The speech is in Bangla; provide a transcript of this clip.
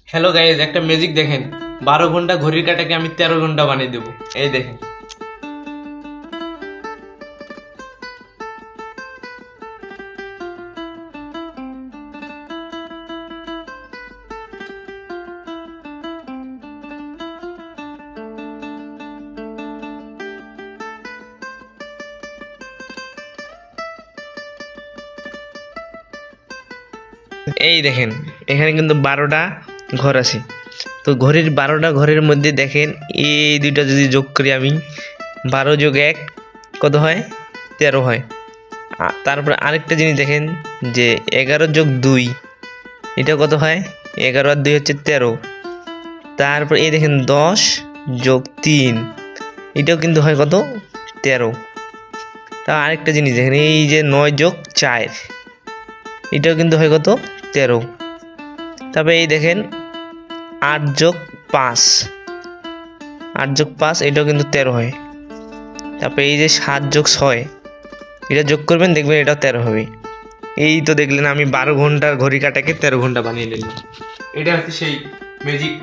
হ্যালো গাইজ, একটা ম্যাজিক দেখেন। 12 ঘন্টা ঘড়ির কাঁটাকে আমি 13 ঘন্টা বানিয়ে দেবো। এই দেখেন। এই দেখেন, এখানে কিন্তু 12টা ঘর আছে। তো ঘড়ির 12টা ঘরের মধ্যে দেখেন, এই দুইটা যদি যোগ করি আমি, 12 + 1 কত হয়? 13 হয়। তারপরে আরেকটা জিনিস দেখেন যে 11 + 2 এটা কত হয়? 11 আর 2 হচ্ছে 13। তারপর এই দেখেন 10 + 3 এটাও কিন্তু হয় কত? 13। তা আরেকটা জিনিস দেখেন, এই যে 9 + 4 এটাও কিন্তু হয় কত? 13। তারপরে এই দেখেন 8 + 5 8 + 5 এটাও কিন্তু 13 হয়। তারপরে এই যে 7 + 6 এটা যোগ করবেন, দেখবেন এটাও 13 হবে। এই তো দেখলেন, আমি 12 ঘন্টার ঘড়ি কাটাকে 13 ঘন্টা বানিয়ে নিলাম। এটা হচ্ছে সেই ম্যাজিক।